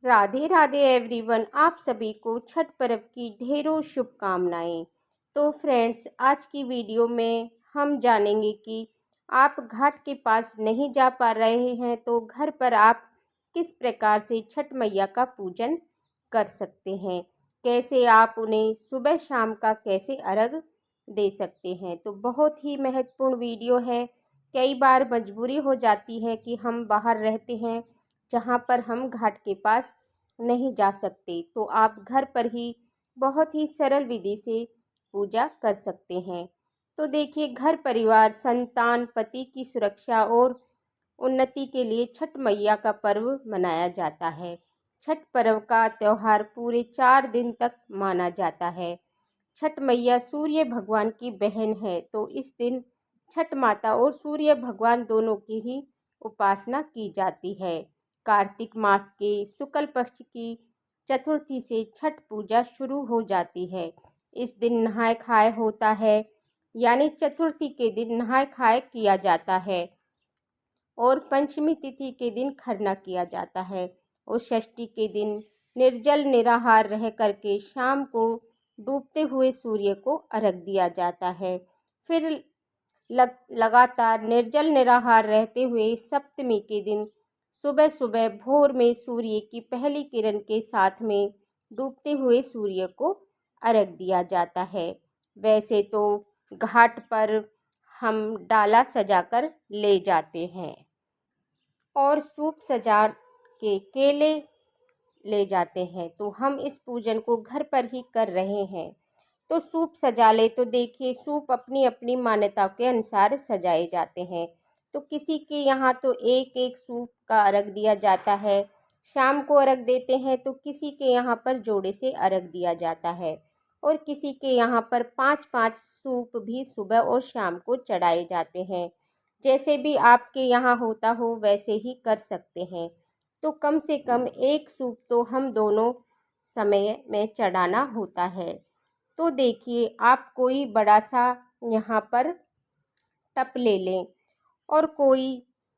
Radhe Radhe everyone. आप सभी को छठ पर्व की ढेरों शुभकामनाएं। तो फ्रेंड्स, आज की वीडियो में हम जानेंगे कि आप घाट के पास नहीं जा पा रहे हैं तो घर पर आप किस प्रकार से छठ मैया का पूजन कर सकते हैं, कैसे आप उन्हें सुबह शाम का कैसे अर्घ दे सकते हैं। तो बहुत ही महत्वपूर्ण वीडियो है। कई बार मजबूरी हो जाती है कि हम बाहर रहते हैं जहाँ पर हम घाट के पास नहीं जा सकते, तो आप घर पर ही बहुत ही सरल विधि से पूजा कर सकते हैं। तो देखिए, घर परिवार, संतान, पति की सुरक्षा और उन्नति के लिए छठ मैया का पर्व मनाया जाता है। छठ पर्व का त्यौहार पूरे 4 दिन तक माना जाता है। छठ मैया सूर्य भगवान की बहन है, तो इस दिन छठ माता और सूर्य भगवान दोनों की ही उपासना की जाती है। कार्तिक मास के शुक्ल पक्ष की चतुर्थी से छठ पूजा शुरू हो जाती है। इस दिन नहाय खाए होता है, यानी चतुर्थी के दिन नहाय खाए किया जाता है और पंचमी तिथि के दिन खरना किया जाता है और षष्ठी के दिन निर्जल निराहार रह करके शाम को डूबते हुए सूर्य को अर्घ दिया जाता है। फिर लगातार निर्जल निराहार रहते हुए सप्तमी के दिन सुबह सुबह भोर में सूर्य की पहली किरण के साथ में डूबते हुए सूर्य को अर्घ दिया जाता है। वैसे तो घाट पर हम डाला सजाकर ले जाते हैं और सूप सजा के केले ले जाते हैं, तो हम इस पूजन को घर पर ही कर रहे हैं। तो सूप सजा ले, तो देखिए सूप अपनी अपनी मान्यता के अनुसार सजाए जाते हैं। तो किसी के यहाँ तो एक एक सूप का अर्घ दिया जाता है, शाम को अर्घ देते हैं, तो किसी के यहाँ पर जोड़े से अर्घ दिया जाता है और किसी के यहाँ पर 5-5 सूप भी सुबह और शाम को चढ़ाए जाते हैं। जैसे भी आपके यहाँ होता हो वैसे ही कर सकते हैं। तो कम से कम एक सूप तो हम दोनों समय में चढ़ाना होता है। तो देखिए, आप कोई बड़ा सा यहाँ पर टप ले लें और कोई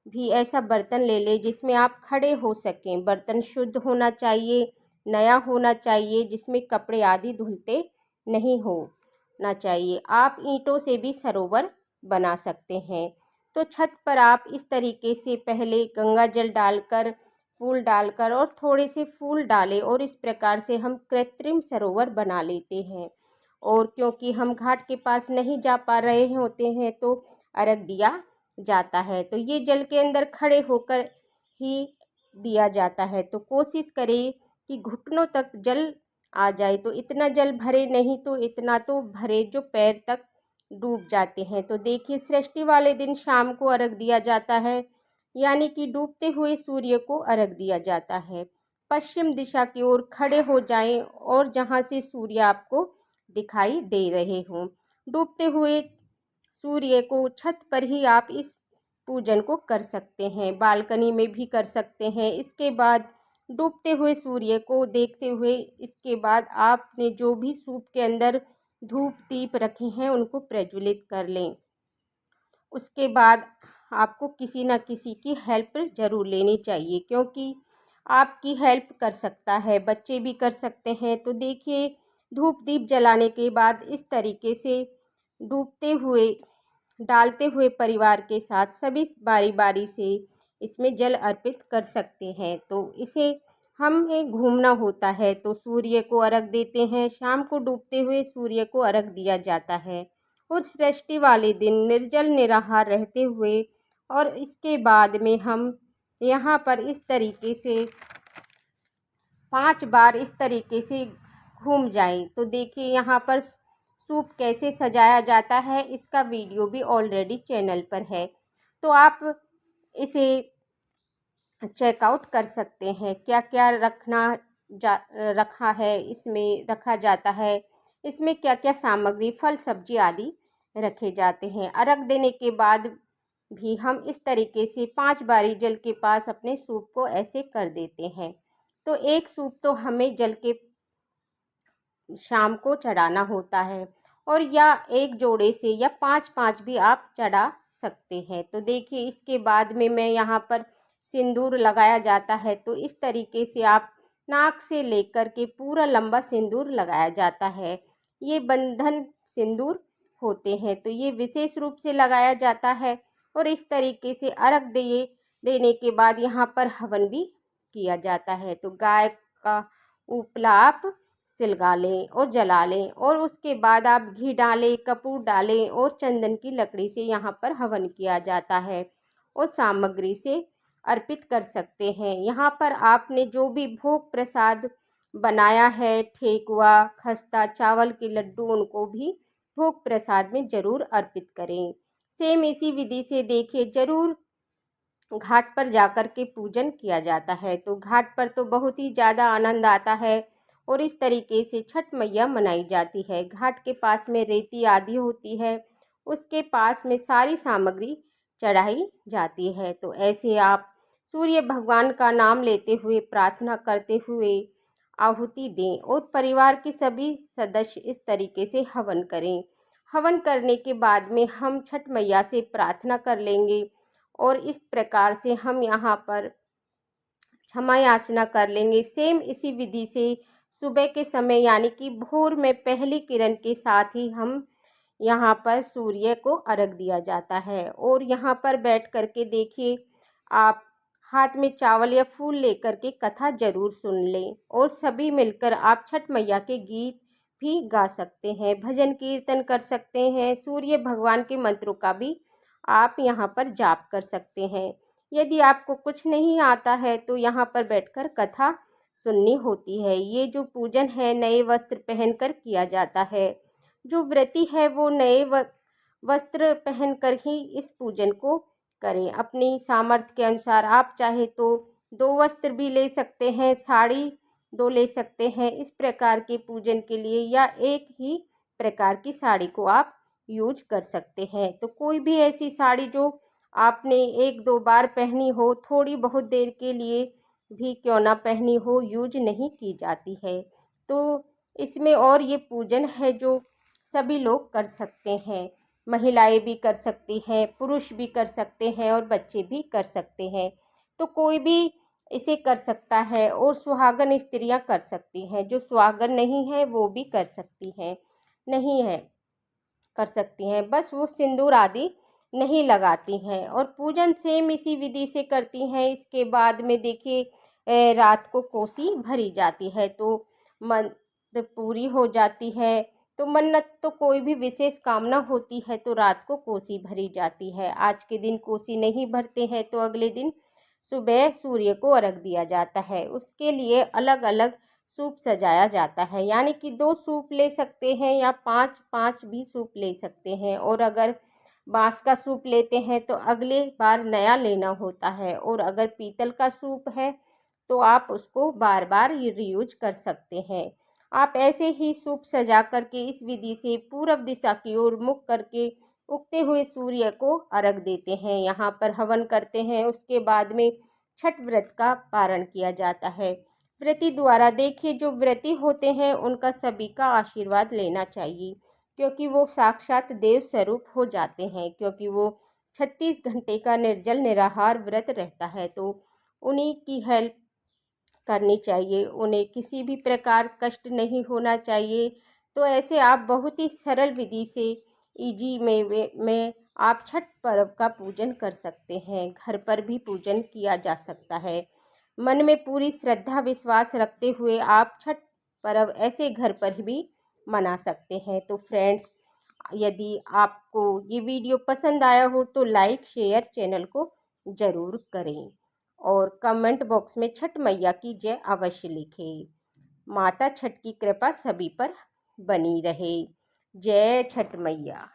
भी ऐसा बर्तन ले लें जिसमें आप खड़े हो सकें। बर्तन शुद्ध होना चाहिए, नया होना चाहिए, जिसमें कपड़े आदि धुलते नहीं होना चाहिए। आप ईंटों से भी सरोवर बना सकते हैं। तो छत पर आप इस तरीके से पहले गंगा जल डालकर, फूल डालकर और थोड़े से फूल डालें और इस प्रकार से हम कृत्रिम सरोवर बना लेते हैं। और क्योंकि हम घाट के पास नहीं जा पा रहे होते हैं तो अर्घ दिया जाता है, तो ये जल के अंदर खड़े होकर ही दिया जाता है। तो कोशिश करें कि घुटनों तक जल आ जाए, तो इतना जल भरे नहीं तो इतना तो भरे जो पैर तक डूब जाते हैं। तो देखिए, सृष्टि वाले दिन शाम को अर्घ दिया जाता है, यानी कि डूबते हुए सूर्य को अर्घ दिया जाता है। पश्चिम दिशा की ओर खड़े हो जाएं और जहां से सूर्य आपको दिखाई दे रहे हों, डूबते हुए सूर्य को छत पर ही आप इस पूजन को कर सकते हैं, बालकनी में भी कर सकते हैं। इसके बाद डूबते हुए सूर्य को देखते हुए इसके बाद आपने जो भी सूप के अंदर धूप दीप रखे हैं उनको प्रज्वलित कर लें। उसके बाद आपको किसी न किसी की हेल्प ज़रूर लेनी चाहिए, क्योंकि आपकी हेल्प कर सकता है, बच्चे भी कर सकते हैं। तो देखिए, धूप दीप जलाने के बाद इस तरीके से डूबते हुए डालते हुए परिवार के साथ सभी बारी बारी से इसमें जल अर्पित कर सकते हैं। तो इसे हमें घूमना होता है, तो सूर्य को अर्घ देते हैं, शाम को डूबते हुए सूर्य को अर्घ दिया जाता है और सृष्टि वाले दिन निर्जल निराहार रहते हुए और इसके बाद में हम यहाँ पर इस तरीके से 5 बार इस तरीके से घूम जाएं। तो देखिए, यहाँ पर सूप कैसे सजाया जाता है इसका वीडियो भी ऑलरेडी चैनल पर है, तो आप इसे चेकआउट कर सकते हैं। क्या क्या रखा है, इसमें रखा जाता है, इसमें क्या क्या सामग्री, फल सब्जी आदि रखे जाते हैं। अर्घ देने के बाद भी हम इस तरीके से 5 बारी जल के पास अपने सूप को ऐसे कर देते हैं। तो एक सूप तो हमें जल के शाम को चढ़ाना होता है और या एक जोड़े से या 5-5 भी आप चढ़ा सकते हैं। तो देखिए, इसके बाद में मैं यहाँ पर सिंदूर लगाया जाता है, तो इस तरीके से आप नाक से लेकर के पूरा लंबा सिंदूर लगाया जाता है। ये बंधन सिंदूर होते हैं, तो ये विशेष रूप से लगाया जाता है। और इस तरीके से अर्घ देने के बाद यहाँ पर हवन भी किया जाता है। तो गाय का उपला आप सिलगा लें और जला लें, और उसके बाद आप घी डालें, कपूर डालें और चंदन की लकड़ी से यहाँ पर हवन किया जाता है और सामग्री से अर्पित कर सकते हैं। यहाँ पर आपने जो भी भोग प्रसाद बनाया है, ठेकुआ, खस्ता, चावल के लड्डू, उनको भी भोग प्रसाद में ज़रूर अर्पित करें। सेम इसी विधि से देखिए ज़रूर घाट पर जाकर के पूजन किया जाता है। तो घाट पर तो बहुत ही ज़्यादा आनंद आता है और इस तरीके से छठ मैया मनाई जाती है। घाट के पास में रेती आदि होती है, उसके पास में सारी सामग्री चढ़ाई जाती है। तो ऐसे आप सूर्य भगवान का नाम लेते हुए, प्रार्थना करते हुए आहुति दें और परिवार के सभी सदस्य इस तरीके से हवन करें। हवन करने के बाद में हम छठ मैया से प्रार्थना कर लेंगे और इस प्रकार से हम यहाँ पर क्षमा याचना कर लेंगे। सेम इसी विधि से सुबह के समय यानी कि भोर में पहली किरण के साथ ही हम यहाँ पर सूर्य को अर्घ दिया जाता है। और यहाँ पर बैठ कर के देखिए, आप हाथ में चावल या फूल लेकर के कथा ज़रूर सुन लें और सभी मिलकर आप छठ मैया के गीत भी गा सकते हैं, भजन कीर्तन कर सकते हैं, सूर्य भगवान के मंत्रों का भी आप यहाँ पर जाप कर सकते हैं। यदि आपको कुछ नहीं आता है तो यहाँ पर बैठकर कथा सुननी होती है। ये जो पूजन है नए वस्त्र पहनकर किया जाता है। जो व्रती है वो नए वस्त्र पहनकर ही इस पूजन को करें। अपनी सामर्थ्य के अनुसार आप चाहे तो 2 वस्त्र भी ले सकते हैं, साड़ी 2 ले सकते हैं इस प्रकार के पूजन के लिए, या एक ही प्रकार की साड़ी को आप यूज कर सकते हैं। तो कोई भी ऐसी साड़ी जो आपने 1-2 बार पहनी हो, थोड़ी बहुत देर के लिए भी क्यों ना पहनी हो, यूज नहीं की जाती है। तो इसमें और ये पूजन है जो सभी लोग कर सकते हैं, महिलाएं भी कर सकती हैं, पुरुष भी कर सकते हैं और बच्चे भी कर सकते हैं। तो कोई भी इसे कर सकता है और सुहागन स्त्रियां कर सकती हैं। जो सुहागन नहीं है वो भी कर सकती हैं, नहीं है कर सकती हैं, बस वो सिंदूर आदि नहीं लगाती हैं और पूजन सेम इसी विधि से करती हैं। इसके बाद में देखिए रात को कोसी भरी जाती है, तो मन्नत पूरी हो जाती है। तो मन्नत तो कोई भी विशेष कामना होती है तो रात को कोसी भरी जाती है। आज के दिन कोसी नहीं भरते हैं तो अगले दिन सुबह सूर्य को अर्घ दिया जाता है। उसके लिए अलग अलग सूप सजाया जाता है, यानी कि 2 सूप ले सकते हैं या 5-5 भी सूप ले सकते हैं। और अगर बांस का सूप लेते हैं तो अगले बार नया लेना होता है, और अगर पीतल का सूप है तो आप उसको बार बार रीयूज कर सकते हैं। आप ऐसे ही सूप सजा करके इस विधि से पूर्व दिशा की ओर मुख करके उगते हुए सूर्य को अर्घ देते हैं, यहाँ पर हवन करते हैं। उसके बाद में छठ व्रत का पारण किया जाता है। व्रती द्वारा देखिए जो व्रती होते हैं उनका सभी का आशीर्वाद लेना चाहिए, क्योंकि वो साक्षात देव स्वरूप हो जाते हैं, क्योंकि वो 36 घंटे का निर्जल निराहार व्रत रहता है। तो उन्हीं की हेल्प करनी चाहिए, उन्हें किसी भी प्रकार कष्ट नहीं होना चाहिए। तो ऐसे आप बहुत ही सरल विधि से इजी में आप छठ पर्व का पूजन कर सकते हैं। घर पर भी पूजन किया जा सकता है। मन में पूरी श्रद्धा विश्वास रखते हुए आप छठ पर्व ऐसे घर पर भी मना सकते हैं। तो फ्रेंड्स, यदि आपको ये वीडियो पसंद आया हो तो लाइक शेयर चैनल को ज़रूर करें और कमेंट बॉक्स में छठ मैया की जय अवश्य लिखें। माता छठ की कृपा सभी पर बनी रहे। जय छठ मैया।